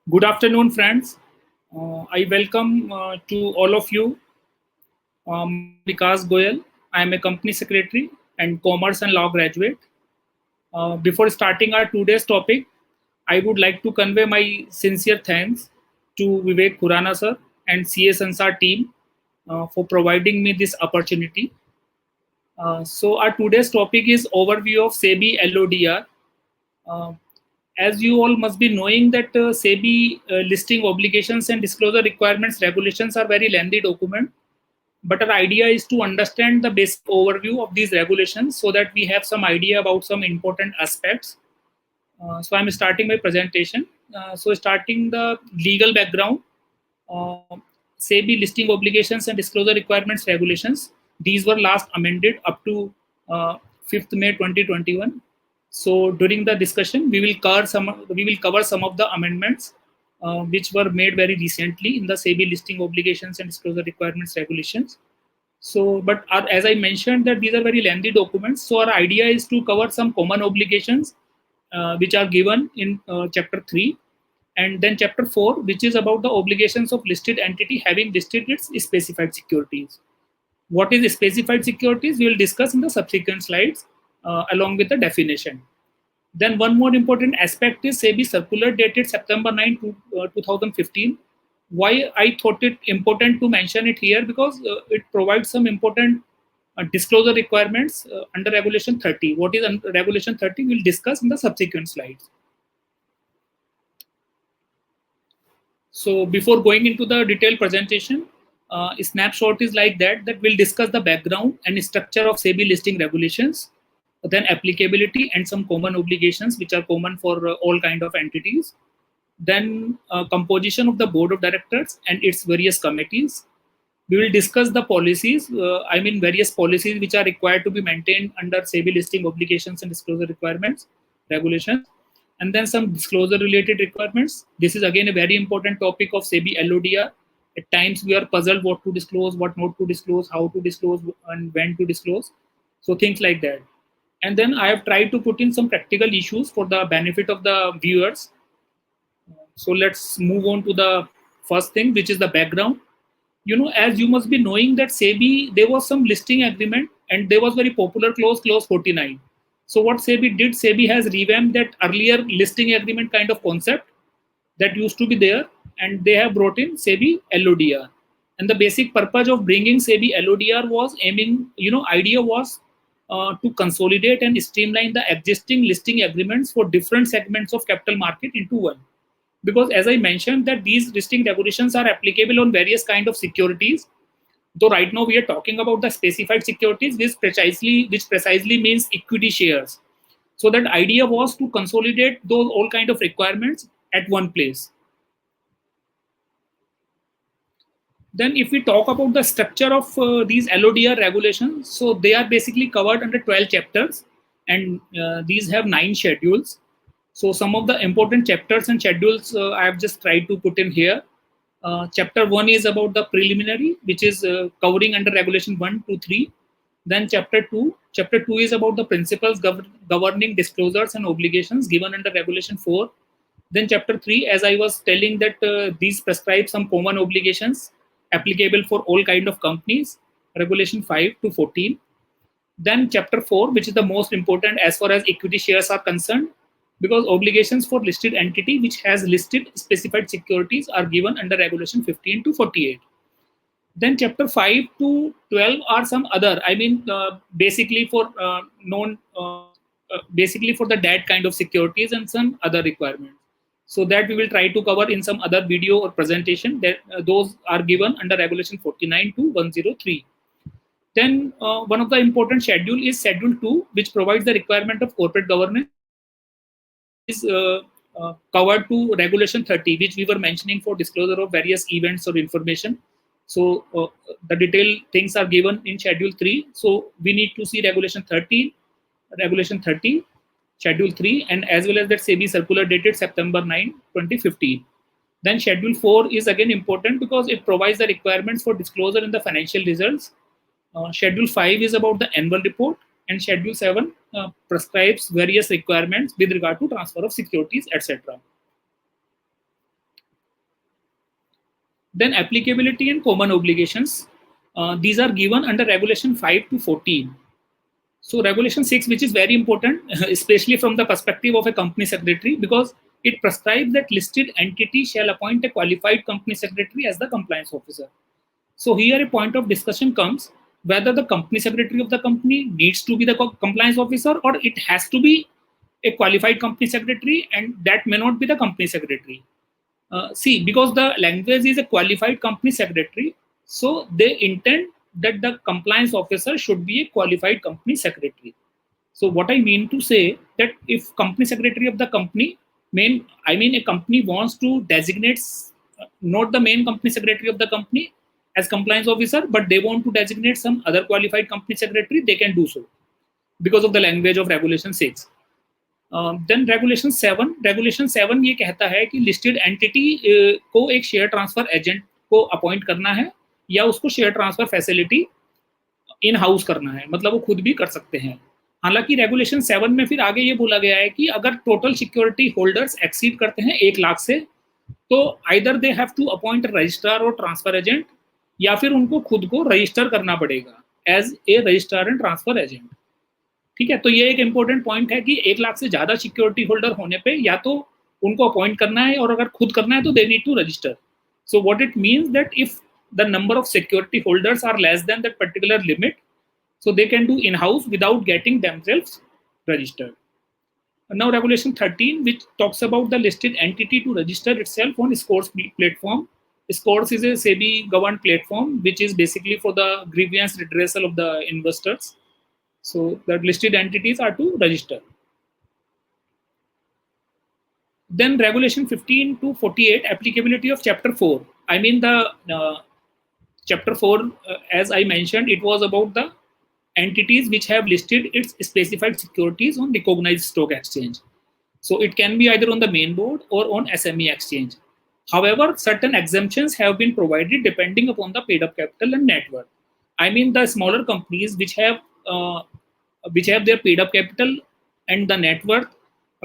Good afternoon, friends. I welcome to all of you. My name is Vikas Goyal. I am a company secretary and commerce and law graduate. Before starting our today's topic, I would like to convey my sincere thanks to Vivek Khurana sir and CA Sansar team for providing me this opportunity. So our today's topic is overview of SEBI LODR. Uh, as you all must be knowing that SEBI listing obligations and disclosure requirements regulations are very lengthy document. But our idea is to understand the basic overview of these regulations so that we have some idea about some important aspects. So I'm starting my presentation. So starting the legal background, uh, SEBI listing obligations and disclosure requirements regulations. These were last amended up to 5th May 2021. So during the discussion, we will cover some of the amendments which were made very recently in the SEBI listing obligations and disclosure requirements regulations. So, but as I mentioned, that these are very lengthy documents. So our idea is to cover some common obligations which are given in chapter 3, and then chapter 4, which is about the obligations of listed entity having listed its specified securities. What is specified securities we will discuss in the subsequent slides along with the definition. Then one more important aspect is SEBI circular dated September 9 2015. Why I thought it important to mention it here, because it provides some important disclosure requirements under regulation 30. What is under regulation 30 we'll discuss in the subsequent slides. So before going into the detailed presentation, a snapshot is like that we'll discuss the background and structure of SEBI listing regulations, then applicability and some common obligations which are common for all kind of entities, then composition of the board of directors and its various committees. We will discuss the policies, various policies which are required to be maintained under SEBI listing obligations and disclosure requirements, regulations, and then some disclosure related requirements. This is again a very important topic of SEBI LODR. At times we are puzzled what to disclose, what not to disclose, how to disclose, and when to disclose. So things like that. And then I have tried to put in some practical issues for the benefit of the viewers. So let's move on to the first thing, which is the background. As you must be knowing that SEBI, there was some listing agreement and there was very popular clause 49. So what SEBI did, SEBI has revamped that earlier listing agreement kind of concept that used to be there, and they have brought in SEBI LODR. And the basic purpose of bringing SEBI LODR was idea was to consolidate and streamline the existing listing agreements for different segments of capital market into one. Because as I mentioned that these listing regulations are applicable on various kind of securities, though right now we are talking about the specified securities, which precisely means equity shares. So that idea was to consolidate those all kind of requirements at one place. Then if we talk about the structure of these LODR regulations, so they are basically covered under 12 chapters, and these have 9 schedules. So some of the important chapters and schedules I have just tried to put in here. Chapter 1 is about the preliminary, which is covering under regulation 1 to 3. Then chapter 2 is about the principles governing disclosures and obligations given under regulation 4. Then chapter 3, as I was telling that these prescribe some common obligations applicable for all kind of companies, regulation 5 to 14. Then chapter 4, which is the most important as far as equity shares are concerned, because obligations for listed entity which has listed specified securities are given under regulation 15 to 48. Then chapter 5 to 12 are some other, basically for basically for the debt kind of securities and some other requirements. So that we will try to cover in some other video or presentation, that those are given under regulation 49 to 103. Then one of the important schedule is schedule 2, which provides the requirement of corporate governance, is covered to regulation 30, which we were mentioning for disclosure of various events or information. So the detailed things are given in schedule 3. So we need to see regulation 30, schedule 3, and as well as that SEBI circular dated September 9, 2015. Then schedule 4 is again important because it provides the requirements for disclosure in the financial results. Schedule 5 is about the annual report, and schedule 7 prescribes various requirements with regard to transfer of securities, etc. Then applicability and common obligations. These are given under Regulation 5 to 14. So Regulation 6, which is very important, especially from the perspective of a company secretary, because it prescribes that listed entity shall appoint a qualified company secretary as the compliance officer. So here a point of discussion comes whether the company secretary of the company needs to be the compliance officer, or it has to be a qualified company secretary, and that may not be the company secretary. See, because the language is a qualified company secretary, so they intend that the compliance officer should be a qualified company secretary. So what I mean to say that if company secretary of the company, a company wants to designate not the main company secretary of the company as compliance officer, but they want to designate some other qualified company secretary, they can do so because of the language of Regulation 6. Then regulation 7 ये कहता है कि listed entity को एक share transfer agent को appoint करना है या उसको share transfer facility in house करना है, मतलब वो खुद भी कर सकते हैं. हालांकि रेगुलेशन 7 में फिर आगे ये बोला गया है कि अगर टोटल सिक्योरिटी होल्डर्स एक्सीड करते हैं 1 लाख से, तो either they have to appoint registrar और ट्रांसफर एजेंट, या फिर उनको खुद को रजिस्टर करना पड़ेगा as a registrar and transfer agent. ठीक है, तो ये एक इंपॉर्टेंट पॉइंट है कि 1 लाख से ज्यादा सिक्योरिटी होल्डर होने पे या तो उनको अपॉइंट करना है, और अगर खुद करना है तो they need to register. So what it means that if the number of security holders are less than that particular limit, so they can do in-house without getting themselves registered. Now Regulation 13, which talks about the listed entity to register itself on SCORS platform. SCORS is a SEBI governed platform which is basically for the grievance redressal of the investors. So the listed entities are to register. Then Regulation 15 to 48, applicability of Chapter 4. I mean the Chapter 4, as I mentioned, it was about the entities which have listed its specified securities on recognized stock exchange. So it can be either on the main board or on SME exchange. However, certain exemptions have been provided depending upon the paid up capital and net worth. I mean the smaller companies which have their paid up capital and the net worth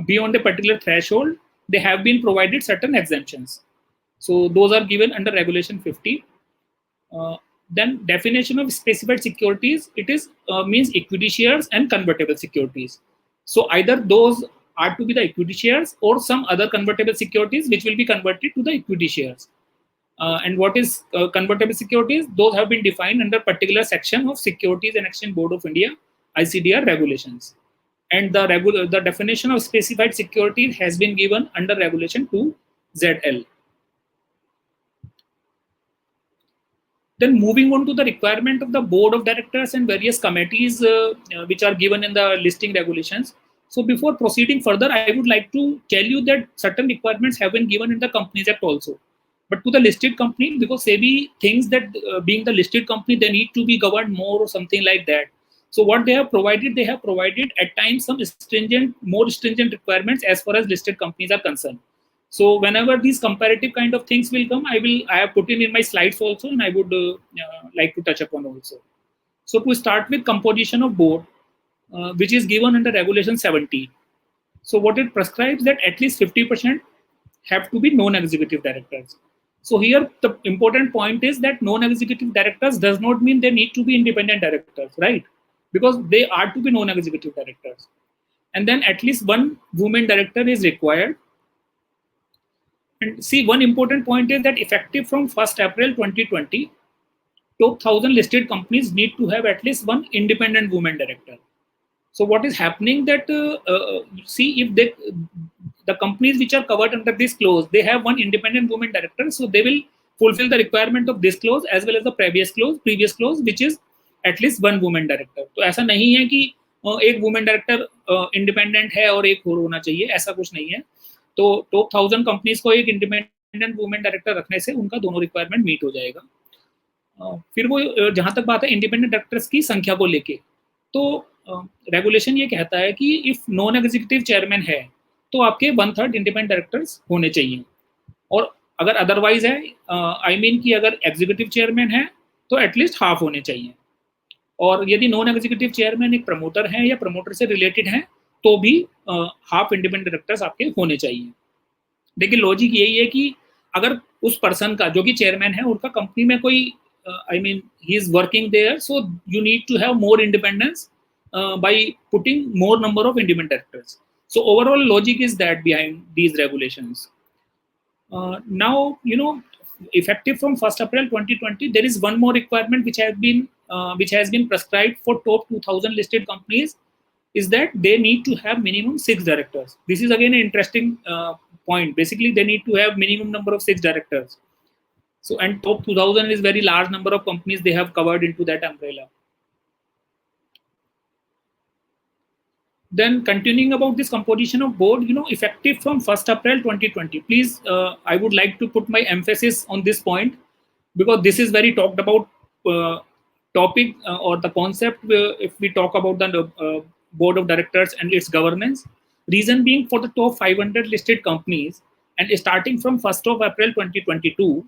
beyond a particular threshold, they have been provided certain exemptions. So those are given under Regulation 50. Then definition of specified securities, it is means equity shares and convertible securities. So either those are to be the equity shares or some other convertible securities which will be converted to the equity shares. And what is convertible securities? Those have been defined under particular section of Securities and Exchange Board of India ICDR regulations. And the definition of specified securities has been given under Regulation 2 ZL. Then moving on to the requirement of the board of directors and various committees which are given in the listing regulations. So before proceeding further, I would like to tell you that certain requirements have been given in the Companies Act also. But to the listed company, because SEBI thinks that being the listed company, they need to be governed more or something like that. So what they have provided at times some more stringent requirements as far as listed companies are concerned. So whenever these comparative kind of things will come, I have put in my slides also, and I would like to touch upon also. So to start with composition of board, which is given under Regulation 70. So what it prescribes that at least 50% have to be non-executive directors. So here the important point is that non-executive directors does not mean they need to be independent directors, right? Because they are to be non-executive directors. And then at least one woman director is required. And see, one important point is that effective from 1st April 2020, top 1000 listed companies need to have at least one independent woman director. So what is happening that, see, if the companies which are covered under this clause, they have one independent woman director, so they will fulfill the requirement of this clause as well as the previous clause, which is at least one woman director. तो ऐसा नहीं है कि एक woman director independent है और एक और होना चाहिए, ऐसा कुछ नहीं है. तो टॉप 1000 कंपनीज को एक इंडिपेंडेंट वुमेन डायरेक्टर रखने से उनका दोनों रिक्वायरमेंट मीट हो जाएगा. फिर वो जहां तक बात है इंडिपेंडेंट डायरेक्टर्स की संख्या को लेके, तो रेगुलेशन ये कहता है कि इफ नॉन एग्जीक्यूटिव चेयरमैन है तो आपके 1/3 इंडिपेंडेंट डायरेक्टर्स होने चाहिए, और अगर अदरवाइज है, आई मीन कि अगर एग्जीक्यूटिव चेयरमैन है तो एटलीस्ट हाफ होने चाहिए, और यदि नॉन एग्जीक्यूटिव चेयरमैन एक प्रमोटर है या प्रमोटर से रिलेटेड है तो भी हाफ इंडिपेंडेंट डायरेक्टर्स आपके होने चाहिए. देखिए लॉजिक यही है कि अगर उस पर्सन का जो कि चेयरमैन है उनका कंपनी में कोई I mean he is working there, so you need to have more independence by putting more number of independent directors. So overall logic is that behind these regulations. Now, effective from 1st April 2020, there is one more requirement which has been prescribed for top 2000 listed companies, is that they need to have minimum 6 directors. This is again an interesting point. Basically, they need to have minimum number of 6 directors. So, and top 2000 is very large number of companies they have covered into that umbrella. Then continuing about this composition of board, effective from 1st April 2020, please, I would like to put my emphasis on this point, because this is very talked about topic or the concept if we talk about the board of directors and its governance. Reason being, for the top 500 listed companies and starting from 1st of April 2022,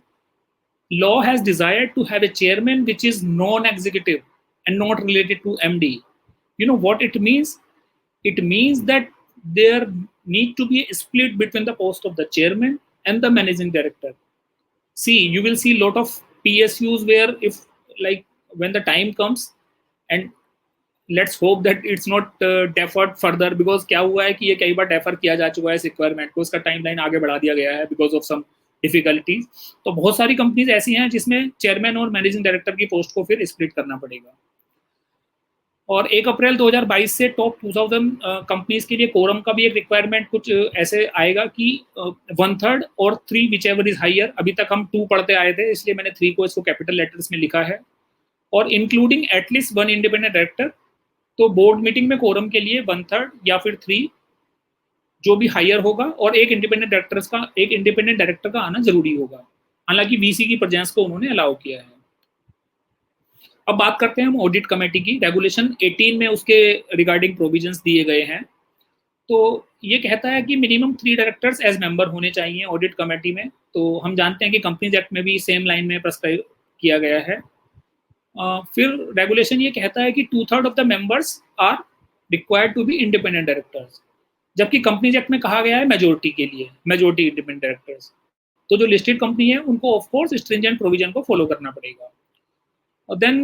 law has desired to have a chairman which is non-executive and not related to MD. You know what it means? It means that there need to be a split between the post of the chairman and the managing director. See, you will see a lot of PSUs where, if like when the time comes, and let's hope that it's not deferred further, because क्या हुआ है कि ये कई बार defer किया जा चुका है इस requirement को, इसका timeline आगे बढ़ा दिया गया है because of some difficulties. तो बहुत सारी कंपनीज ऐसी हैं जिसमें चेयरमैन और मैनेजिंग डायरेक्टर की पोस्ट को फिर स्प्लिट करना पड़ेगा. और 1 अप्रैल 2022 से टॉप 2000 कंपनीज के लिए कोरम का भी एक रिक्वायरमेंट कुछ ऐसे आएगा कि 1/3 और 3 विच एवर इज हाइयर. अभी तक हम 2 पढ़ते आए थे, इसलिए मैंने 3 को इसको कैपिटल लेटर्स में लिखा है. और इंक्लूडिंग एटलीस्ट 1 इंडिपेंडेंट डायरेक्टर. तो बोर्ड मीटिंग में कोरम के लिए 1/3 या फिर 3 जो भी हाइयर होगा, और एक इंडिपेंडेंट डायरेक्टर का आना जरूरी होगा. हालांकि वीसी की प्रेजेंस को उन्होंने अलाउ किया है. अब बात करते हैं हम ऑडिट कमेटी की. रेगुलेशन 18 में उसके रिगार्डिंग प्रोविजंस दिए गए हैं. तो ये कहता है कि मिनिमम 3 डायरेक्टर्स एज मेंबर होने चाहिए ऑडिट कमेटी में. तो हम जानते हैं कि कंपनीज एक्ट में भी सेम लाइन में प्रेस्क्राइब किया गया है. फिर रेगुलेशन ये कहता है कि 2/3 of the members are required to be independent directors, जबकि कंपनीज एक्ट में कहा गया है मेजोरिटी के लिए, मेजोरिटी इंडिपेंडेंट डायरेक्टर्स. तो जो लिस्टेड कंपनी है उनको ऑफकोर्स स्ट्रिंजेंट प्रोविजन को फॉलो करना पड़ेगा. Then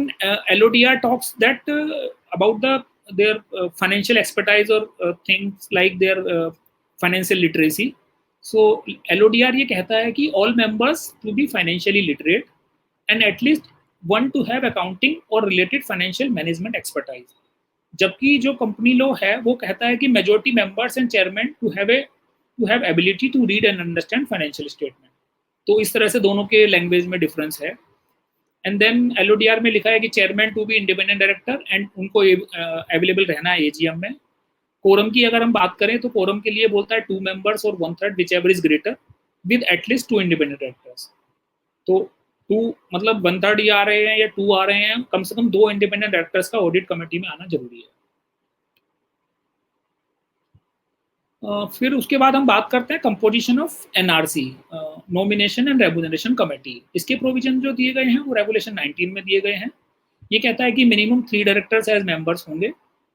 LODR talks that about their financial expertise or things like their financial literacy. So LODR ये कहता है कि all members to be financially literate and at least one to have accounting or related financial management expertise. जबकि जो company law है वो कहता है कि majority members and chairman to have ability to read and understand financial statement. तो इस तरह से दोनों के लैंग्वेज में डिफरेंस है. एंड देन LODR में लिखा है कि chairman to be independent director and उनको अवेलेबल रहना है एजीएम में. कोरम की अगर हम बात करें तो कोरम के लिए बोलता है 2 मेंबर्स और 1/3 which ever is greater with at least 2 independent directors. तो 2 मतलब 1/3 ये आ रहे हैं या 2 आ रहे हैं, कम से कम 2 इंडिपेंडेंट डायरेक्टर्स का ऑडिट कमेटी में आना जरूरी है. फिर उसके बाद हम बात करते हैं composition of NRC, nomination and remuneration committee. इसके प्रोविजन जो दिए गए हैं वो रेगुलेशन 19 में दिए गए हैं. ये कहता है कि मिनिमम 3 डायरेक्टर्स एज मेंबर्स होंगे.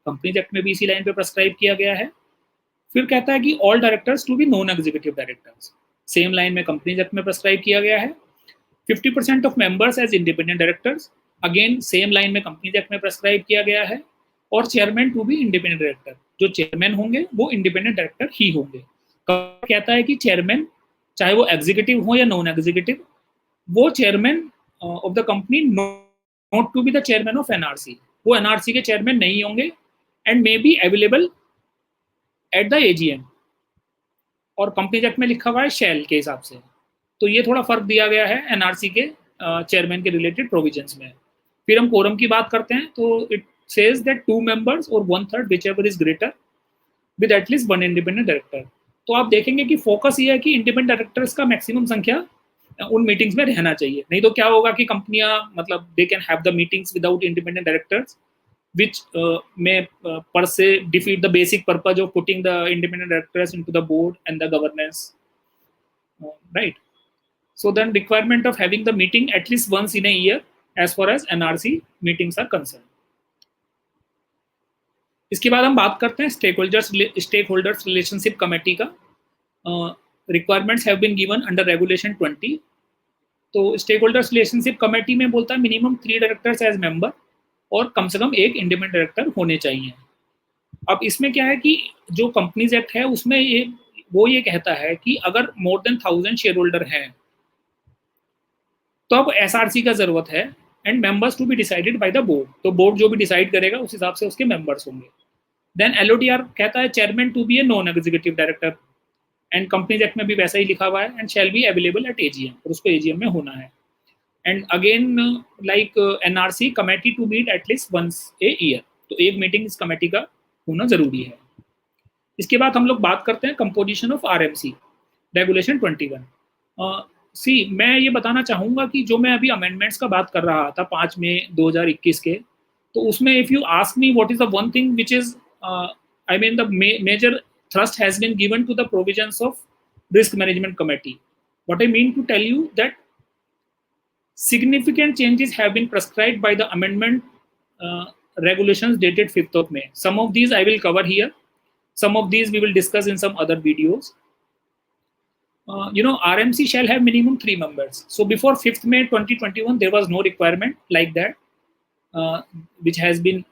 कंपनीज एक्ट में भी इसी लाइन पे प्रेस्क्राइब किया गया है. फिर कहता है कि all directors to be non executive directors. Same line में कंपनीज एक्ट में प्रेस्क्राइब किया गया है. 50% of members as independent directors, again same line में कंपनीज एक्ट में प्रेस्क्राइब किया गया है. और chairman to be independent director, जो चेयरमैन होंगे वो इंडिपेंडेंट डायरेक्टर ही होंगे. कहता है कि चेयरमैन चाहे वो एग्जीक्यूटिव हो या नॉन एग्जीक्यूटिव, वो chairman of the company not to be the chairman of NRC, वो एनआरसी के चेयरमैन नहीं होंगे and may be available at the AGM. और कंपनी एक्ट में लिखा हुआ है शेल के हिसाब से. तो ये थोड़ा फर्क दिया गया है एनआरसी के चेयरमैन के रिलेटेड प्रोविजंस में. फिर हम कोरम की बात करते हैं तो it says that 2 members or 1/3 whichever is greater with at least 1 independent director. तो आप देखेंगे कि फोकस ये है कि इंडिपेंडेंट डायरेक्टर्स का मैक्सिमम संख्या उन मीटिंग्स में रहना चाहिए. नहीं तो क्या होगा कि कंपनियां मतलब they can have the meetings without independent directors which may per se defeat the basic purpose of putting the independent directors into the board and the governance, right? So then requirement of having the meeting at least once in a year as far as NRC meetings are concerned. इसके बाद हम बात करते हैं stakeholders relationship committee का. Requirements have been given under regulation 20. तो stake holders relationship committee में बोलता है मिनिमम 3 डायरेक्टर्स एज मेंबर और कम से कम एक इंडिपेंडेंट डायरेक्टर होने चाहिए। अब इसमें क्या है कि जो कंपनीज एक्ट है उसमें ये कहता है कि अगर मोर देन 1000 शेयर होल्डर हैं तो अब एसआरसी का जरूरत है and members to be decided by the board. तो बोर्ड जो भी डिसाइड करेगा उस हिसाब से उसके मेंबर्स होंगे। देन एलओडीआर कहता है chairman to be a non executive director and companies act में भी वैसा ही लिखा हुआ है and shall be available at AGM, और उसको एजीएम में होना है। And again like NRC committee to meet at least once a year, तो एक मीटिंग इस कमेटी का होना जरूरी है। इसके बाद हम लोग बात करते हैं कंपोजिशन ऑफ आरएमसी रेगुलेशन 21। सी मैं ये बताना चाहूँगा कि जो मैं अभी अमेंडमेंट्स का बात कर रहा था 5 मई 2021 के, तो उसमें if you ask me what is the one thing which is I mean the major thrust has been given to the provisions of risk management committee. What I mean to tell you that significant changes have been prescribed by the amendment regulations dated 5th of May. Some of these I will cover here. Some of these we will discuss in some other videos. RMC shall have minimum 3 members. So before 5th May 2021, there was no requirement like that, which has been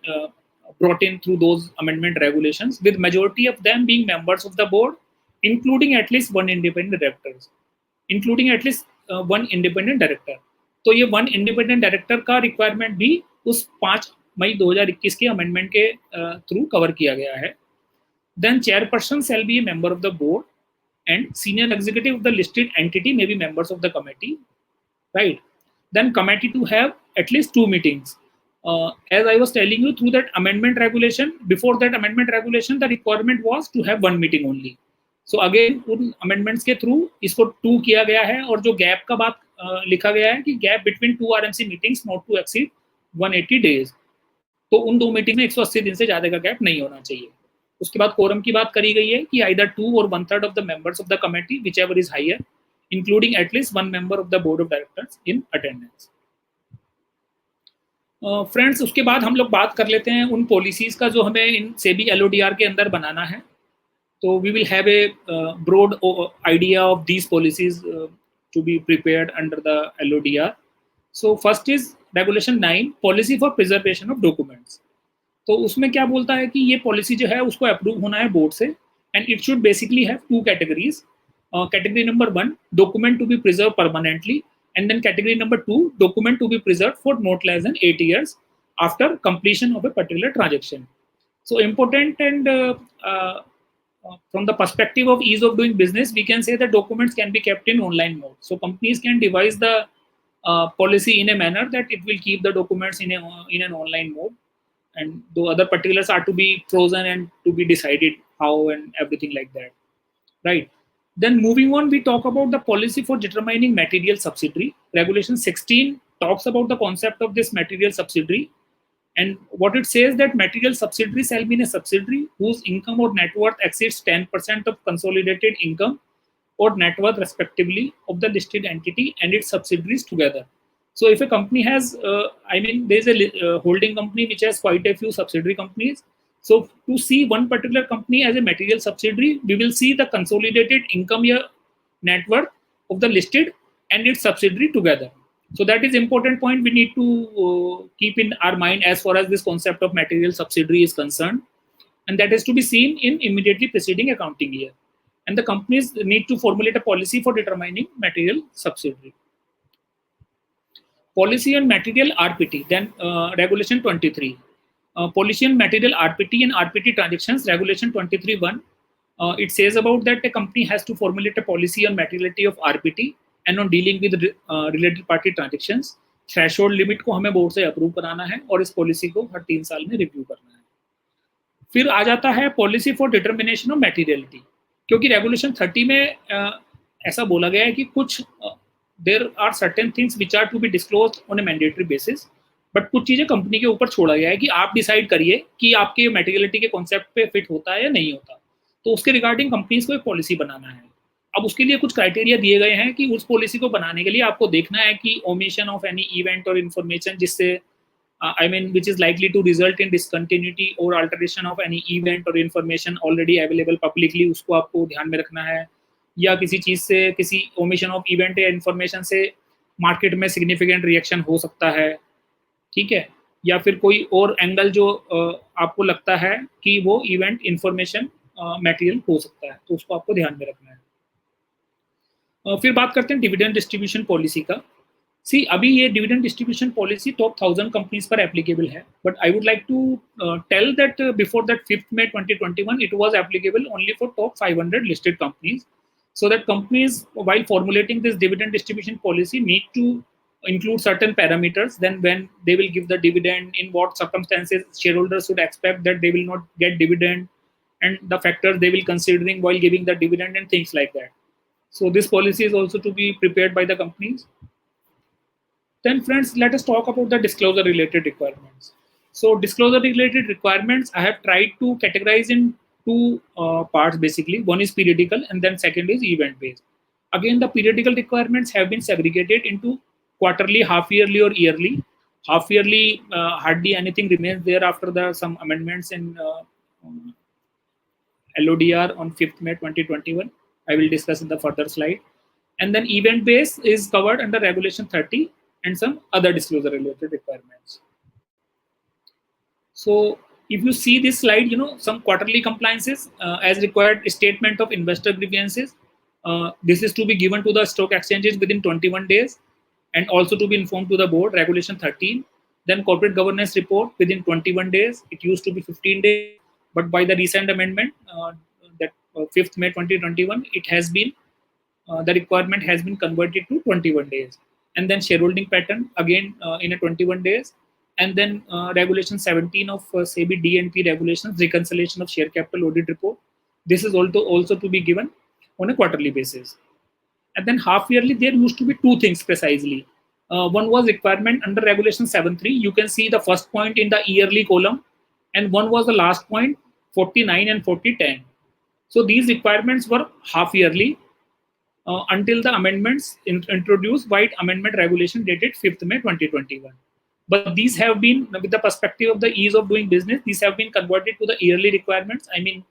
brought in through those amendment regulations, with majority of them being members of the board, including at least one independent directors, including at least one independent director. तो ये one independent director का requirement भी उस 5 मई 2021 के amendment के through cover किया गया है। Then chairperson shall be a member of the board and senior executive of the listed entity may be members of the committee, right? Then committee to have at least 2 meetings. As I was telling you, through that amendment regulation, before that amendment regulation, the requirement was to have 1 meeting only. So again, उन amendments के through इसको 2 किया गया है, और जो gap का बात लिखा गया है कि gap between 2 RMC meetings not to exceed 180 days. तो उन 2 मीटिंग में 180 दिन से ज़्यादा का गैप नहीं होना चाहिए। उसके बाद कोरम की बात करी गई है कि either 2 or 1/3 of the members of the committee whichever is higher, including at least 1 member of the board of directors in attendance. Friends, उसके बाद हम लोग बात कर लेते हैं उन पॉलिसीज का जो हमें इन सेबी एलओडीआर के अंदर बनाना है। तो we will have a broad idea of these policies to be prepared under the LODR. So first is regulation 9, policy for preservation of documents. तो उसमें क्या बोलता है कि ये पॉलिसी जो है उसको अप्रूव होना है बोर्ड से, and it should basically have 2 categories. Category number 1, document to be preserve permanently, and then category number 2, document to be preserve for not less than 8 years after completion of a particular transaction. So important, and from the perspective of ease of doing business, we can say that documents can be kept in online mode. So companies can devise the policy in a manner that it will keep the documents in an online mode, and the other particulars are to be frozen and to be decided how and everything like that, right? Then moving on, we talk about the policy for determining material subsidiary. Regulation 16 talks about the concept of this material subsidiary, and what it says that material subsidiary shall be a subsidiary whose income or net worth exceeds 10% of consolidated income or net worth respectively of the listed entity and its subsidiaries together. So if a company has, there's a holding company which has quite a few subsidiary companies. So to see one particular company as a material subsidiary, we will see the consolidated income or net worth of the listed and its subsidiary together. So that is important point we need to keep in our mind as far as this concept of material subsidiary is concerned, and that is to be seen in immediately preceding accounting year. And the companies need to formulate a policy for determining material subsidiary. Policy on material RPT, then regulation 23. Policy on material RPT and RPT transactions, regulation 23(1). It says about that a company has to formulate a policy on materiality of RPT and on dealing with related party transactions. Threshold limit को हमें board से approve कराना है और इस policy को हर 3 साल में रिव्यू करना है। फिर आ जाता है पॉलिसी फॉर डिटर्मिनेशन ऑफ मैटीरियलिटी, क्योंकि रेगुलेशन 30 में ऐसा बोला गया है कि कुछ there are certain things which are to be disclosed on a mandatory basis, but कुछ चीज़ें कंपनी के ऊपर छोड़ा गया है कि आप डिसाइड करिए कि आपके मैटीरियलिटी के कॉन्सेप्ट पे फिट होता है या नहीं होता। तो उसके रिगार्डिंग कंपनीज को एक पॉलिसी बनाना है। अब उसके लिए कुछ क्राइटेरिया दिए गए हैं कि उस पॉलिसी को बनाने के लिए आपको देखना है कि ओमिशन ऑफ एनी इवेंट और इन्फॉर्मेशन जिससे which is likely to result in discontinuity or alteration of any event or information already available publicly, उसको आपको ध्यान में रखना है। या किसी चीज़ से, किसी ओमिशन ऑफ इवेंट या इन्फॉर्मेशन से मार्केट में सिग्निफिकेंट रिएक्शन हो सकता है, ठीक है, या फिर कोई और एंगल जो आपको लगता है कि वो इवेंट इंफॉर्मेशन मटेरियल हो सकता है, तो उसको आपको ध्यान में रखना है। फिर बात करते हैं डिविडेंड डिस्ट्रीब्यूशन पॉलिसी का। सी अभी ये dividend distribution policy top 1000 companies पर एप्लीकेबल है, but I would like to tell that before that 5th May 2021 it was applicable only for top 500 listed companies, so that companies while formulating this dividend distribution policy need to include certain parameters. Then when they will give the dividend, in what circumstances shareholders should expect that they will not get dividend, and the factors they will considering while giving the dividend and things like that. So this policy is also to be prepared by the companies. Then friends, let us talk about the disclosure related requirements. So disclosure related requirements, I have tried to categorize in two parts basically. One is periodical and then second is event based. Again, the periodical requirements have been segregated into quarterly, half yearly or yearly. Half yearly, hardly anything remains there after some amendments in LODR on 5th May 2021. I will discuss in the further slide. And then event based is covered under Regulation 30 and some other disclosure related requirements. So if you see this slide, some quarterly compliances as required statement of investor grievances. This is to be given to the stock exchanges within 21 days and also to be informed to the board, Regulation 13. Then corporate governance report within 21 days. It used to be 15 days, but by the recent amendment, that 5th May 2021, it has been the requirement has been converted to 21 days. And then shareholding pattern again in a 21 days. And then Regulation 17 of SEBI DNP regulations, reconciliation of share capital audit report. This is also to be given on a quarterly basis. And then half yearly, there used to be two things precisely. One was requirement under Regulation 7.3. You can see the first point in the yearly column, and one was the last point, 49 and 4010. So these requirements were half yearly until the amendments introduced by amendment regulation dated 5th May 2021. But these have been, with the perspective of the ease of doing business, these have been converted to the yearly requirements. I mean,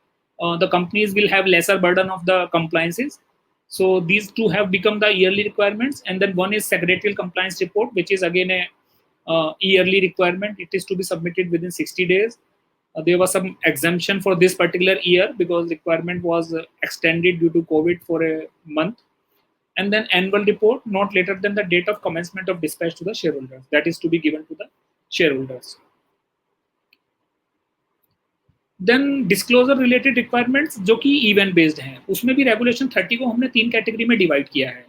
the companies will have lesser burden of the compliances. So these two have become the yearly requirements. And then one is secretarial compliance report, which is again a yearly requirement. It is to be submitted within 60 days. There was some exemption for this particular year because requirement was extended due to COVID for a month. And then annual report not later than the date of commencement of dispatch to the shareholders. That is to be given to the shareholders. Then disclosure related requirements जो कि event based हैं, उसमें भी Regulation 30 को हमने 3 category में divide किया है.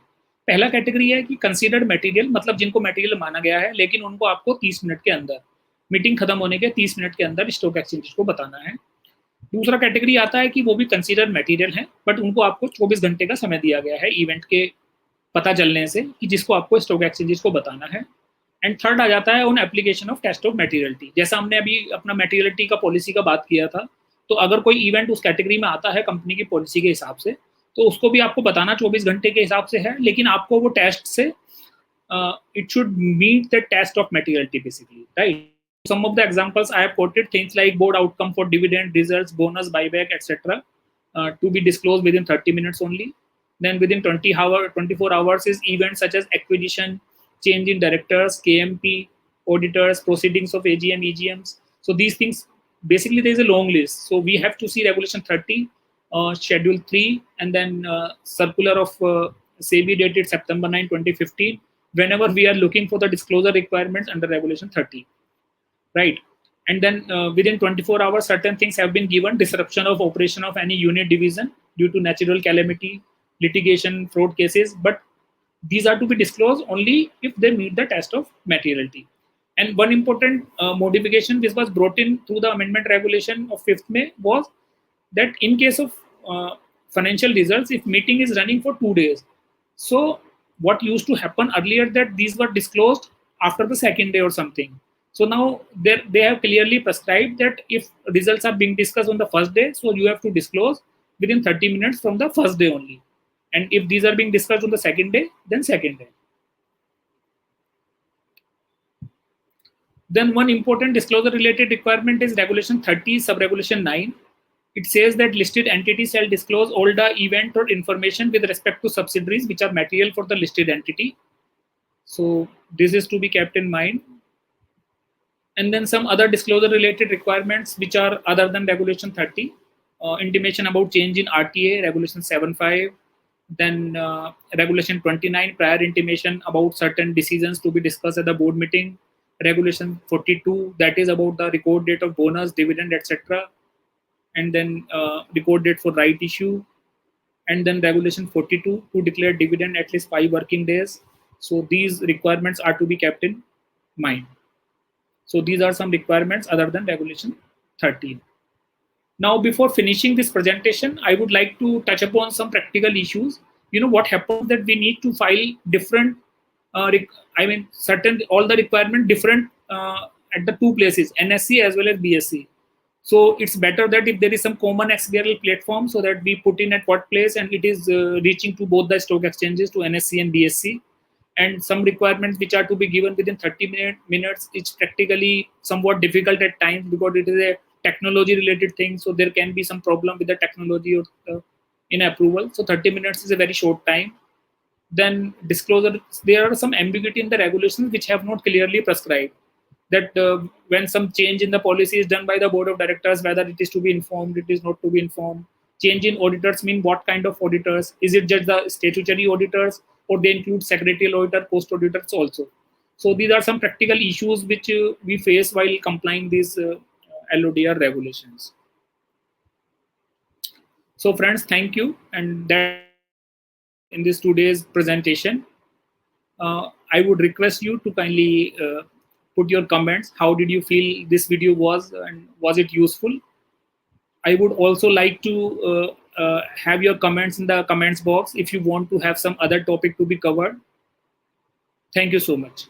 पहला कैटेगरी है कि कंसीडर्ड मटेरियल, मतलब जिनको मटेरियल माना गया है लेकिन उनको आपको 30 मिनट के अंदर, मीटिंग खत्म होने के 30 मिनट के अंदर स्टॉक एक्सचेंज को बताना है. दूसरा कैटेगरी आता है कि वो भी कंसीडर्ड मटेरियल है, बट उनको आपको 24 घंटे का समय दिया गया है इवेंट के पता चलने से कि जिसको आपको स्टॉक एक्सचेंजेस को बताना है. एंड थर्ड आ जाता है on application of test of materiality. जैसा हमने अभी अपना मटेरियलिटी का पॉलिसी का बात किया था, तो अगर कोई इवेंट उस कैटेगरी में आता है कंपनी की पॉलिसी के हिसाब से, तो उसको भी आपको बताना 24 घंटे के हिसाब से है, लेकिन आपको वो टेस्ट से it should meet the test of materiality basically, right? Some of the examples I have quoted, things like board outcome for dividend, results, bonus, buyback, etc. To be disclosed within 30 minutes only. Then within 24 hours is events such as acquisition, change in directors, KMP, auditors, proceedings of AGM, EGMs. So these things, basically there is a long list. So we have to see Regulation 30, Schedule 3, and then circular of SEBI dated September 9, 2015, whenever we are looking for the disclosure requirements under Regulation 30, right? And then within 24 hours, certain things have been given: disruption of operation of any unit division due to natural calamity, litigation, fraud cases. But these are to be disclosed only if they meet the test of materiality. And one important modification which was brought in through the amendment regulation of 5th May was that in case of financial results, if meeting is running for 2 days, so what used to happen earlier that these were disclosed after the second day or something. So now they have clearly prescribed that if results are being discussed on the first day, so you have to disclose within 30 minutes from the first day only. And if these are being discussed on the second day, then second day. Then one important disclosure related requirement is Regulation 30, Sub-Regulation 9. It says that listed entities shall disclose all the event or information with respect to subsidiaries which are material for the listed entity. So this is to be kept in mind. And then some other disclosure related requirements which are other than regulation 30, intimation about change in RTA, regulation 75, then regulation 29, prior intimation about certain decisions to be discussed at the board meeting, regulation 42, that is about the record date of bonus, dividend, etc. And then record date for right issue, and then regulation 42 to declare dividend at least 5 working days. So these requirements are to be kept in mind. So these are some requirements other than regulation 13. Now, before finishing this presentation, I would like to touch upon some practical issues. What happens that we need to file different, certain, all the requirement different at the two places, NSE as well as BSE. So it's better that if there is some common XBRL platform, so that we put in at what place and it is reaching to both the stock exchanges, to NSE and BSE. And some requirements which are to be given within 30 minutes, it's practically somewhat difficult at times because it is a technology related thing. So there can be some problem with the technology or in approval. So 30 minutes is a very short time. Then disclosure, there are some ambiguity in the regulations which have not clearly prescribed that when some change in the policy is done by the board of directors, whether it is to be informed, it is not to be informed. Change in auditors mean what kind of auditors? Is it just the statutory auditors, or they include secretarial auditor, post auditors also? So these are some practical issues which we face while complying these LODR regulations. So friends, thank you, and that in this today's presentation. I would request you to kindly put your comments. How did you feel this video was, and was it useful? I would also like to have your comments in the comments box if you want to have some other topic to be covered. Thank you so much.